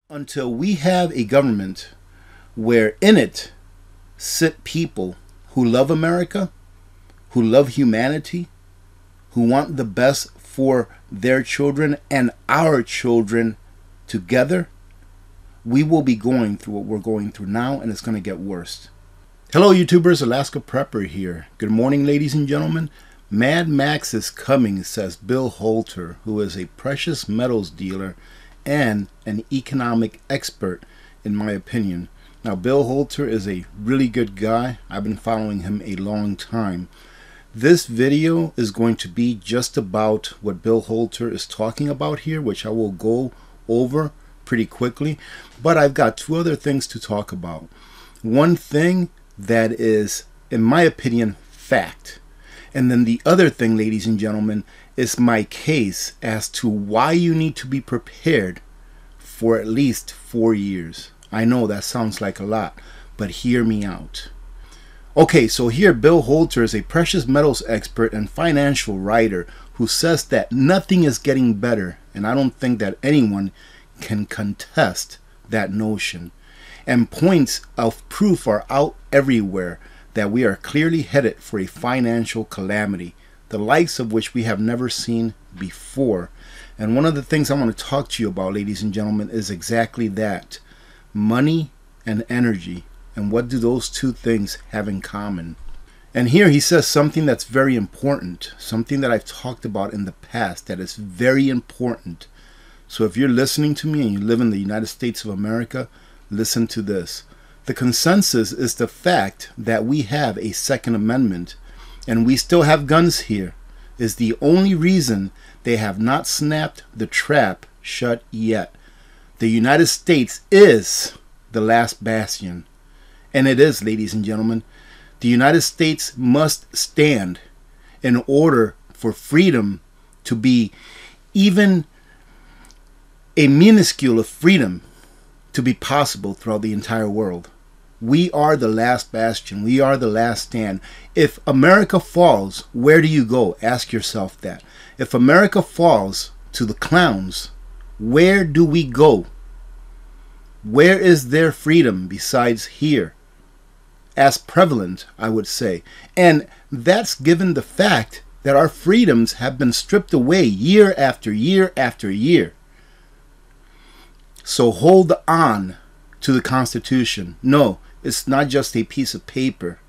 Until we have a government where in it sit people who love America, who love humanity, who want the best for their children and our children together, we will be going through what we're going through now, and it's going to get worse. Hello YouTubers, Alaska Prepper here. Good morning, ladies and gentlemen. Mad Max is coming, says Bill Holter, who is a precious metals dealer and an economic expert, in my opinion. Now, Bill Holter is a really good guy. I've been following him a long time. This video is going to be just about what Bill Holter is talking about here, which I will go over pretty quickly. But I've got two other things to talk about. One thing that is, in my opinion, fact. And then the other thing, ladies and gentlemen, is my case as to why you need to be prepared for at least 4 years. I know that sounds like a lot, but hear me out. Okay, so here Bill Holter is a precious metals expert and financial writer who says that nothing is getting better, and I don't think that anyone can contest that notion. And points of proof are out everywhere that we are clearly headed for a financial calamity, the likes of which we have never seen before. And one of the things I want to talk to you about, ladies and gentlemen, is exactly that. Money and energy. And what do those two things have in common? And here he says something that's very important, something that I've talked about in the past that is very important. So if you're listening to me and you live in the United States of America, listen to this. The consensus is the fact that we have a Second Amendment and we still have guns here is the only reason they have not snapped the trap shut yet. The United States is the last bastion. And it is, ladies and gentlemen. The United States must stand in order for freedom to be even a minuscule of freedom to be possible throughout the entire world. We are the last bastion. We are the last stand. If America falls, where do you go? Ask yourself that. If America falls to the clowns, where do we go? Where is their freedom besides here? As prevalent, I would say. And that's given the fact that our freedoms have been stripped away year after year after year. So hold on to the Constitution. No, it's not just a piece of paper.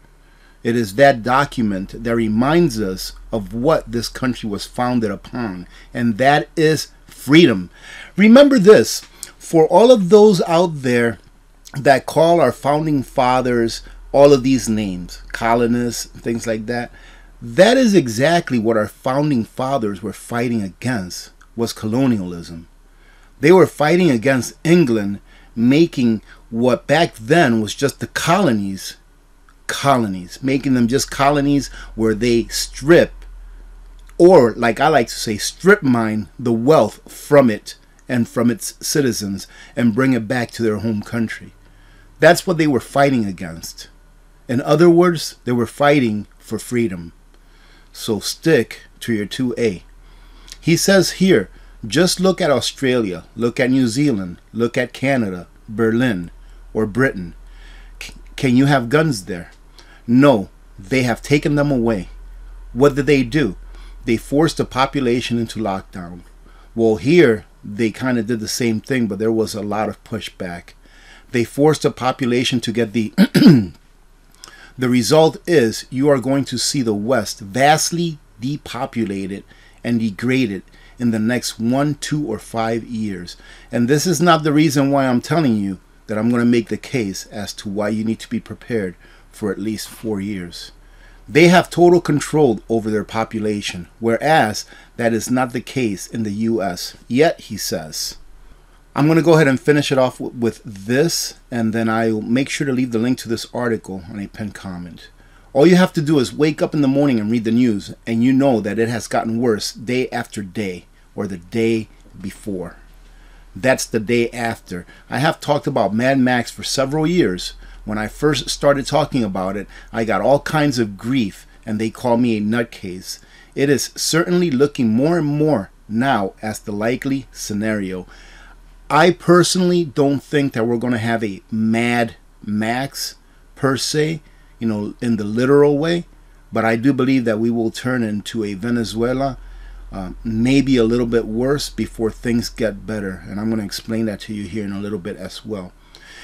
It is that document that reminds us of what this country was founded upon, and that is freedom. Remember this, for all of those out there that call our founding fathers all of these names, colonists, things like that, that is exactly what our founding fathers were fighting against, was colonialism. They were fighting against England making what back then was just the colonies, making them just colonies where they strip, or like I like to say, strip mine the wealth from it and from its citizens and bring it back to their home country. That's what they were fighting against. In other words, they were fighting for freedom. So stick to your 2A. He says here, just look at Australia, look at New Zealand, look at Canada, Berlin, or Britain. Can you have guns there? No, they have taken them away. What did they do? They forced the population into lockdown. Well, here they kind of did the same thing, but there was a lot of pushback. They forced the population to get the... The result is you are going to see the West vastly depopulated and degraded in the next 1, 2, or 5 years. And this is not the reason why I'm telling you that I'm going to make the case as to why you need to be prepared for at least 4 years. They have total control over their population, whereas that is not the case in the US. Yet, he says. I'm going to go ahead and finish it off with this, and then I'll make sure to leave the link to this article on a pinned comment. All you have to do is wake up in the morning and read the news, and you know that it has gotten worse day after day, or the day before. That's the day after. I have talked about Mad Max for several years. When I first started talking about it, I got all kinds of grief, and they called me a nutcase. It is certainly looking more and more now as the likely scenario. I personally don't think that we're going to have a Mad Max per se, you know, in the literal way, but I do believe that we will turn into a Venezuela, maybe a little bit worse before things get better. And I'm going to explain that to you here in a little bit as well.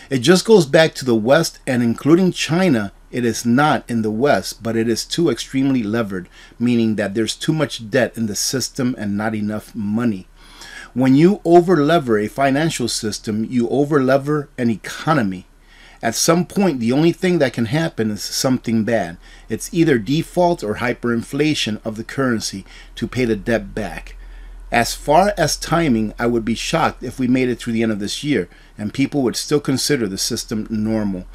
It just goes back to the West, and including China, it is not in the West, but it is too extremely levered, meaning that there's too much debt in the system and not enough money. When you over-lever a financial system, you over-lever an economy. At some point, the only thing that can happen is something bad. It's either default or hyperinflation of the currency to pay the debt back. As far as timing, I would be shocked if we made it through the end of this year and people would still consider the system normal.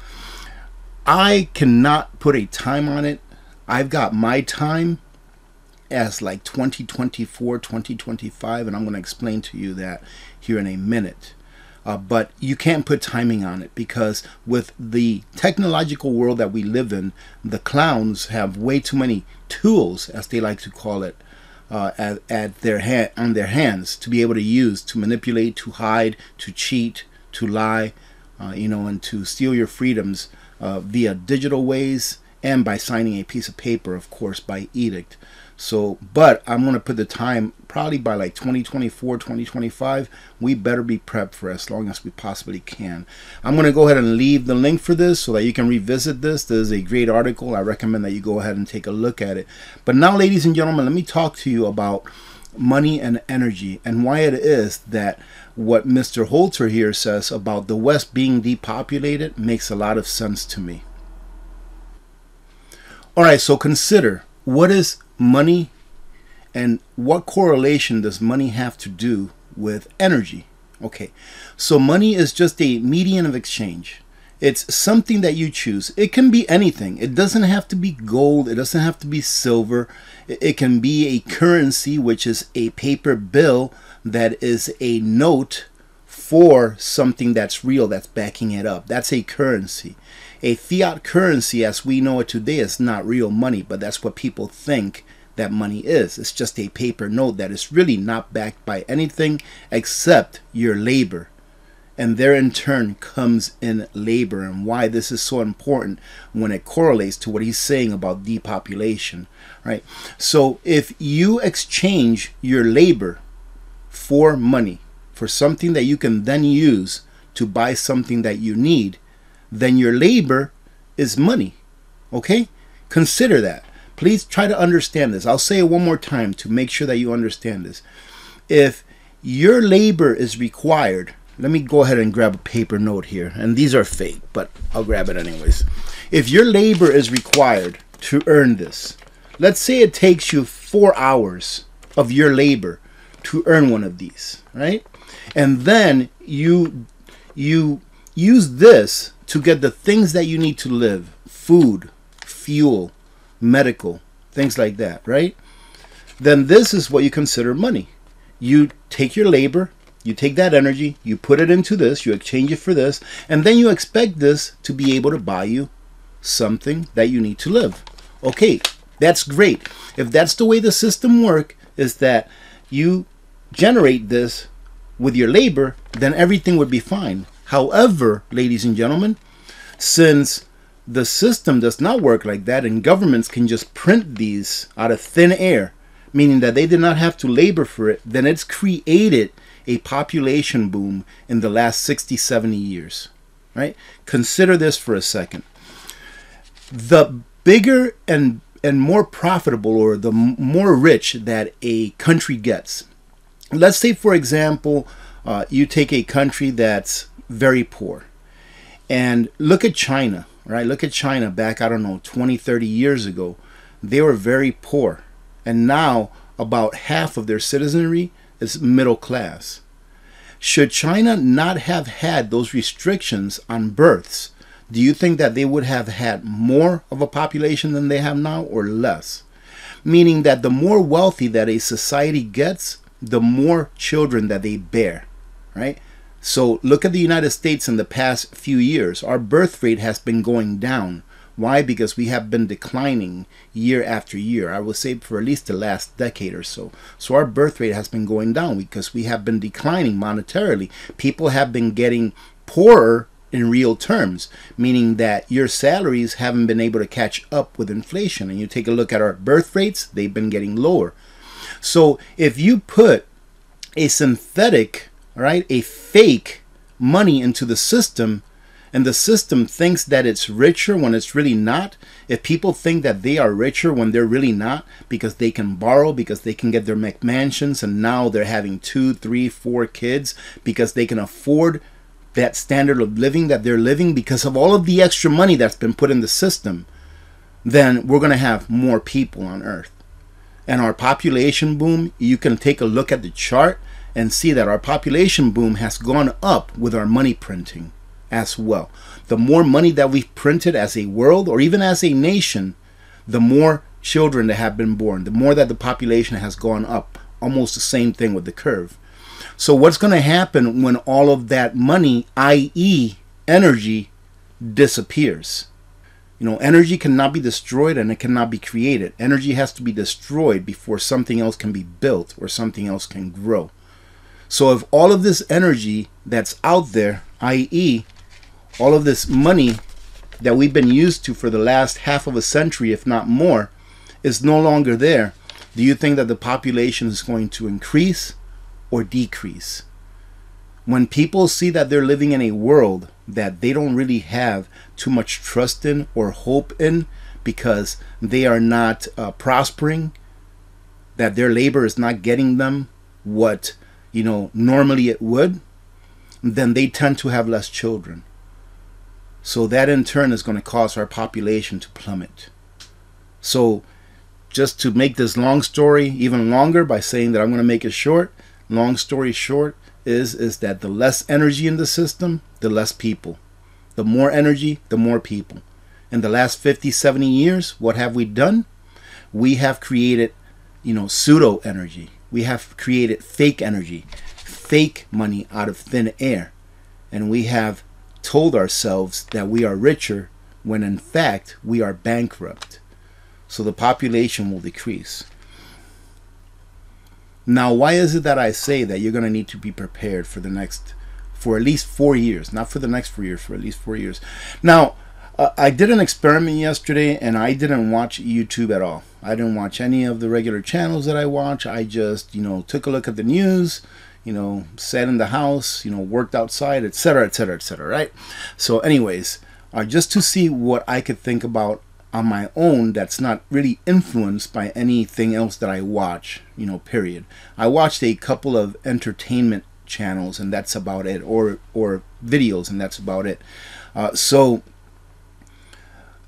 I cannot put a time on it. I've got my time as like 2024, 2025, and I'm going to explain to you that here in a minute. But you can't put timing on it, because with the technological world that we live in, the clowns have way too many tools, as they like to call it, on their hands to be able to use to manipulate, to hide, to cheat, to lie, and to steal your freedoms via digital ways and by signing a piece of paper, of course, by edict. So, but I'm going to put the time probably by like 2024, 2025. We better be prepped for as long as we possibly can. I'm going to go ahead and leave the link for this so that you can revisit this. This is a great article. I recommend that you go ahead and take a look at it. But now, ladies and gentlemen, let me talk to you about money and energy, and why it is that what Mr. Holter here says about the West being depopulated makes a lot of sense to me. All right, so consider, what is money and what correlation does money have to do with energy? Okay, so money is just a medium of exchange. It's something that you choose. It can be anything. It doesn't have to be gold. It doesn't have to be silver. It can be a currency, which is a paper bill that is a note for something that's real, that's backing it up. That's a currency. A fiat currency, as we know it today, is not real money, but that's what people think that money is. It's just a paper note that is really not backed by anything except your labor. And there in turn comes in labor, and why this is so important when it correlates to what he's saying about depopulation, right? So if you exchange your labor for money, for something that you can then use to buy something that you need, then your labor is money. Okay? Consider that. Please try to understand this. I'll say it one more time to make sure that you understand this. If your labor is required, let me go ahead and grab a paper note here. And these are fake, but I'll grab it anyways. If your labor is required to earn this, let's say it takes you 4 hours of your labor to earn one of these, right? And then you use this to get the things that you need to live: food, fuel, medical, things like that, right? Then this is what you consider money. You take your labor, you take that energy, you put it into this, you exchange it for this, and then you expect this to be able to buy you something that you need to live. Okay, that's great. If that's the way the system works, is that you generate this with your labor, then everything would be fine. However, ladies and gentlemen, since the system does not work like that, and governments can just print these out of thin air, meaning that they did not have to labor for it, then it's created a population boom in the last 60, 70 years, right? Consider this for a second. The bigger and more profitable, or the more rich that a country gets, let's say, for example, you take a country that's very poor, and look at China, right? Look at China back, I don't know, 20, 30 years ago. They were very poor, and now about half of their citizenry is middle class. Should China not have had those restrictions on births, do you think that they would have had more of a population than they have now, or less? Meaning that the more wealthy that a society gets, the more children that they bear, right? So look at the United States in the past few years. Our birth rate has been going down. Why? Because we have been declining year after year. I would say for at least the last decade or so. So our birth rate has been going down because we have been declining monetarily. People have been getting poorer in real terms, meaning that your salaries haven't been able to catch up with inflation. And you take a look at our birth rates, they've been getting lower. So if you put a synthetic, right, a fake money into the system, and the system thinks that it's richer when it's really not, if people think that they are richer when they're really not, because they can borrow, because they can get their McMansions, and now they're having 2, 3, 4 kids, because they can afford that standard of living that they're living because of all of the extra money that's been put in the system, then we're going to have more people on Earth. And our population boom, you can take a look at the chart and see that our population boom has gone up with our money printing as well. The more money that we've printed as a world or even as a nation, the more children that have been born, the more that the population has gone up. Almost the same thing with the curve. So what's going to happen when all of that money, i.e. energy, disappears? You know, energy cannot be destroyed and it cannot be created. Energy has to be destroyed before something else can be built or something else can grow. So if all of this energy that's out there, i.e. all of this money that we've been used to for the last half of a century, if not more, is no longer there, do you think that the population is going to increase or decrease? When people see that they're living in a world that they don't really have too much trust in or hope in because they are not prospering, that their labor is not getting them what, you know, normally it would, then they tend to have less children. So that in turn is going to cause our population to plummet. So just to make this long story even longer by saying that I'm going to make it short, long story short is that the less energy in the system, the less people. The more energy, the more people. In the last 50, 70 years, what have we done? We have created, you know, pseudo energy. We have created fake energy, fake money out of thin air. And we have told ourselves that we are richer when in fact we are bankrupt. So the population will decrease. Now, why is it that I say that you're going to need to be prepared for at least 4 years, not for the next 4 years, for at least 4 years. Now, I did an experiment yesterday and I didn't watch YouTube at all. I didn't watch any of the regular channels that I watch. I just, you know, took a look at the news, you know, sat in the house, you know, worked outside, etc., etc., etc., right? So anyways, just to see what I could think about on my own that's not really influenced by anything else that I watch, you know, period. I watched a couple of entertainment channels and that's about it, or videos and that's about it. So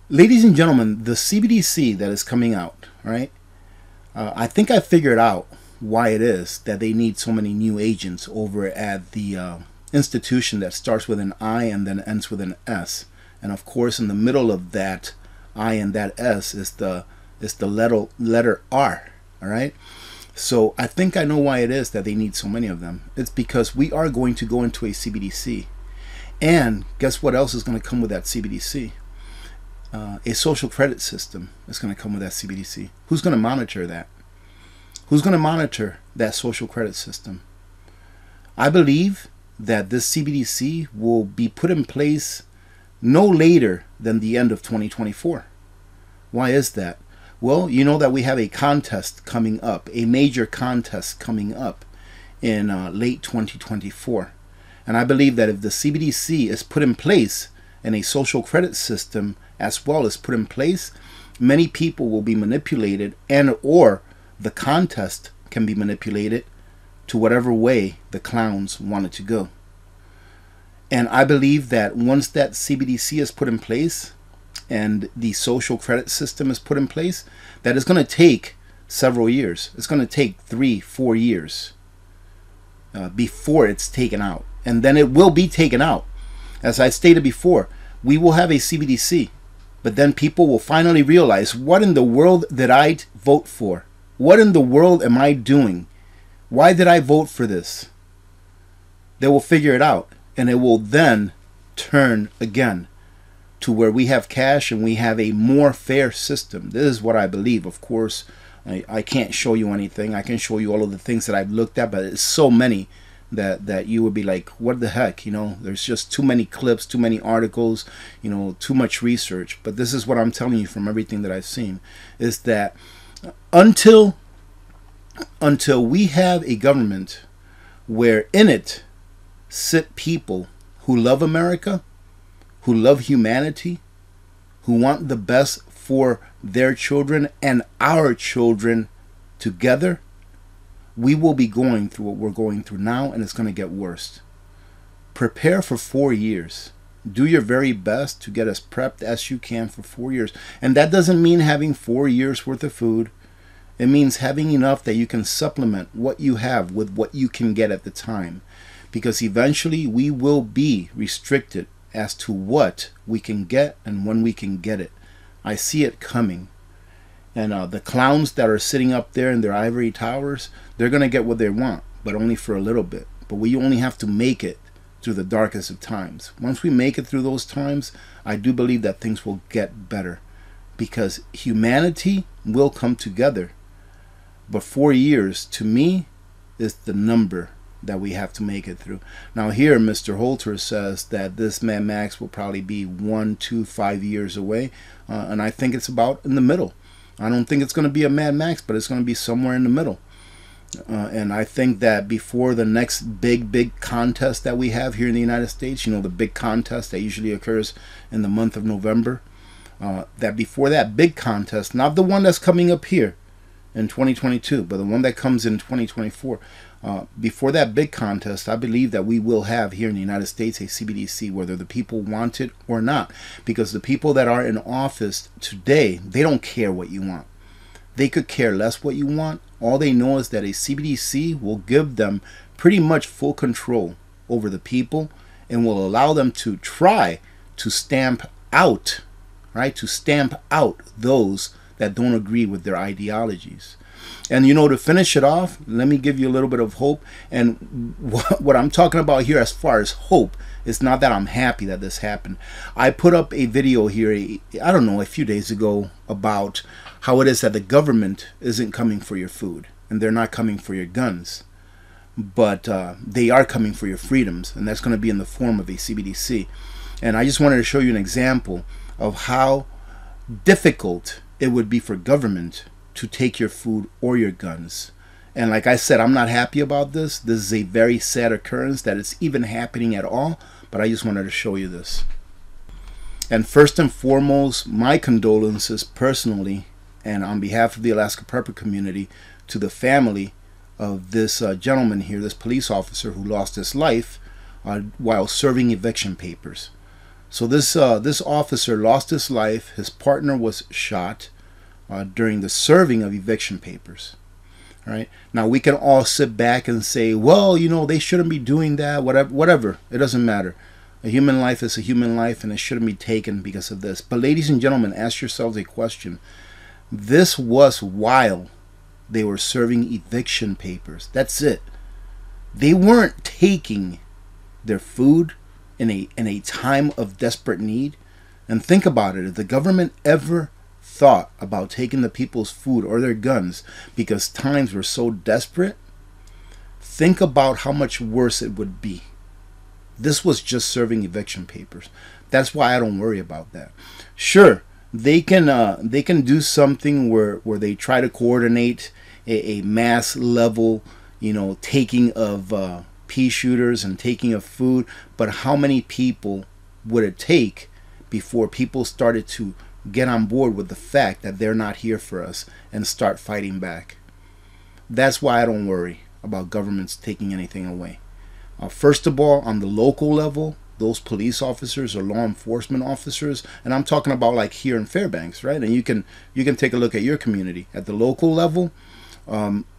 ladies and gentlemen, the CBDC that is coming out, right? I think I figured out why it is that they need so many new agents over at the institution that starts with an I and then ends with an S. And of course, in the middle of that I and that S is the letter R. All right. So I think I know why it is that they need so many of them. It's because we are going to go into a CBDC. And guess what else is going to come with that CBDC? A social credit system is going to come with that CBDC. Who's going to monitor that? Who's going to monitor that social credit system? I believe that this CBDC will be put in place no later than the end of 2024. Why is that? Well, you know that we have a contest coming up, a major contest coming up in late 2024. And I believe that if the CBDC is put in place and a social credit system as well is put in place, many people will be manipulated, and or the contest can be manipulated to whatever way the clowns want it to go. And I believe that once that CBDC is put in place and the social credit system is put in place, that is going to take several years. It's going to take 3-4 years before it's taken out. And then it will be taken out. As I stated before, we will have a CBDC, but then people will finally realize, what in the world did I vote for? What in the world am I doing? Why did I vote for this? They will figure it out, and it will then turn again. to where we have cash and we have a more fair system. This is what I believe. Of course, I can't show you anything. I can show you all of the things that I've looked at, but it's so many that you would be like, what the heck? You know, there's just too many clips, too many articles, you know, too much research. But this is what I'm telling you from everything that I've seen, is that until we have a government where in it sit people who love America, who love humanity, who want the best for their children and our children together, we will be going through what we're going through now, and it's going to get worse. Prepare for 4 years. Do your very best to get as prepped as you can for 4 years. And that doesn't mean having 4 years worth of food. It means having enough that you can supplement what you have with what you can get at the time. Because eventually we will be restricted as to what we can get and when we can get it. I see it coming. And the clowns that are sitting up there in their ivory towers, they're going to get what they want, but only for a little bit. But we only have to make it through the darkest of times. Once we make it through those times, I do believe that things will get better, because humanity will come together. But 4 years, to me, is the number that we have to make it through. Now here, Mr. Holter says that this Mad Max will probably be 1, 2, 5 years away. And I think it's about in the middle. I don't think it's going to be a Mad Max, but it's going to be somewhere in the middle. And I think that before the next big contest that we have here in the United States, you know, the big contest that usually occurs in the month of November, that before that big contest, not the one that's coming up here in 2022, but the one that comes in 2024, before that big contest, I believe that we will have here in the United States a CBDC, whether the people want it or not. Because the people that are in office today, they don't care what you want. They could care less what you want. All they know is that a CBDC will give them pretty much full control over the people and will allow them to try to stamp out, right? To stamp out those that don't agree with their ideologies. And, you know, to finish it off, let me give you a little bit of hope. And what I'm talking about here as far as hope is not that I'm happy that this happened. I put up a video here, I don't know, a few days ago about how it is that the government isn't coming for your food and they're not coming for your guns. But they are coming for your freedoms, and that's going to be in the form of a CBDC. And I just wanted to show you an example of how difficult it would be for government to take your food or your guns. And like I said, I'm not happy about this. This is a very sad occurrence that it's even happening at all, but I just wanted to show you this. And first and foremost, my condolences personally and on behalf of the Alaska Prepper community to the family of this gentleman here, this police officer who lost his life while serving eviction papers. So this officer lost his life. His partner was shot during the serving of eviction papers. All right. Now we can all sit back and say, well, you know, they shouldn't be doing that. Whatever. It doesn't matter. A human life is a human life, and it shouldn't be taken because of this. But ladies and gentlemen, ask yourselves a question. This was while they were serving eviction papers. That's it. They weren't taking their food in a time of desperate need. And think about it. If the government ever thought about taking the people's food or their guns because times were so desperate, think about how much worse it would be. This was just serving eviction papers. That's why I don't worry about that. Sure, they can do something where they try to coordinate a mass level, you know, taking of pea shooters and taking of food, but how many people would it take before people started to get on board with the fact that they're not here for us and start fighting back? That's why I don't worry about governments taking anything away. First of all, on the local level, those police officers or law enforcement officers, and I'm talking about like here in Fairbanks, right? And you can take a look at your community. At the local level,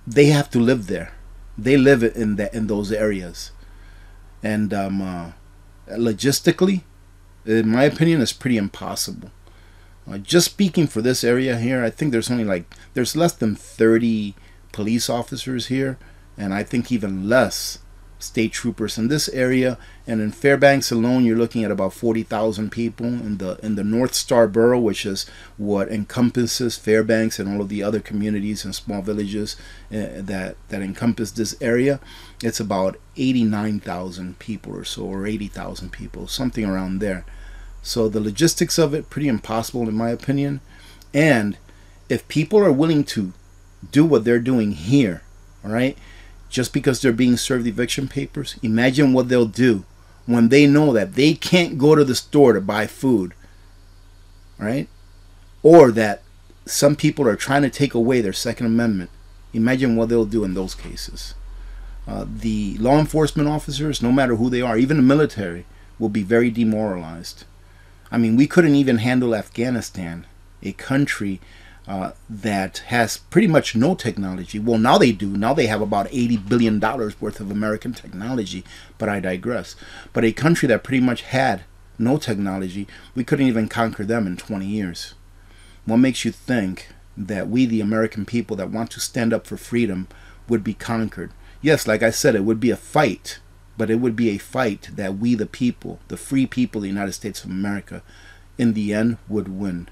they have to live there. They live in those areas, and logistically, in my opinion, it's pretty impossible. Just speaking for this area here, I think there's less than 30 police officers here, and I think even less state troopers in this area. And in Fairbanks alone, you're looking at about 40,000 people. In the North Star Borough, which is what encompasses Fairbanks and all of the other communities and small villages that encompass this area, it's about 89,000 people or so, or 80,000 people, something around there. So the logistics of it, pretty impossible in my opinion. And if people are willing to do what they're doing here, all right, just because they're being served eviction papers, imagine what they'll do when they know that they can't go to the store to buy food, right? Or that some people are trying to take away their Second Amendment. Imagine what they'll do in those cases. The law enforcement officers, no matter who they are, even the military, will be very demoralized. I mean, we couldn't even handle Afghanistan, a country that has pretty much no technology. Well, now they do. Now they have about $80 billion worth of American technology, but I digress. But a country that pretty much had no technology, we couldn't even conquer them in 20 years. What makes you think that we, the American people that want to stand up for freedom, would be conquered? Yes, like I said, it would be a fight, but it would be a fight that we, the people, the free people of the United States of America, in the end would win.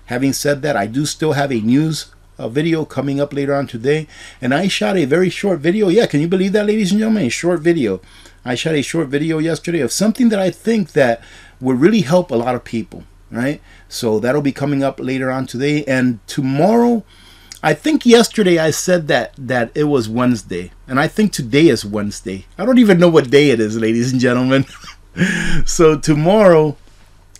Having said that, I do still have a news video coming up later on today, and I shot a very short video. Yeah, can you believe that, ladies and gentlemen? A short video. I shot a short video yesterday of something that I think that would really help a lot of people, right? So that'll be coming up later on today. And tomorrow, I think yesterday I said that it was Wednesday, and I think today is Wednesday. I don't even know what day it is, ladies and gentlemen. So tomorrow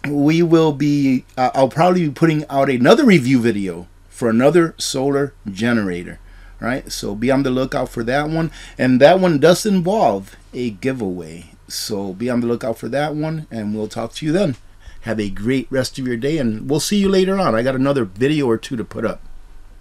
we will be, I'll probably be putting out another review video for another solar generator, right? So be on the lookout for that one. And that one does involve a giveaway. So be on the lookout for that one, and we'll talk to you then. Have a great rest of your day, and we'll see you later on. I got another video or two to put up.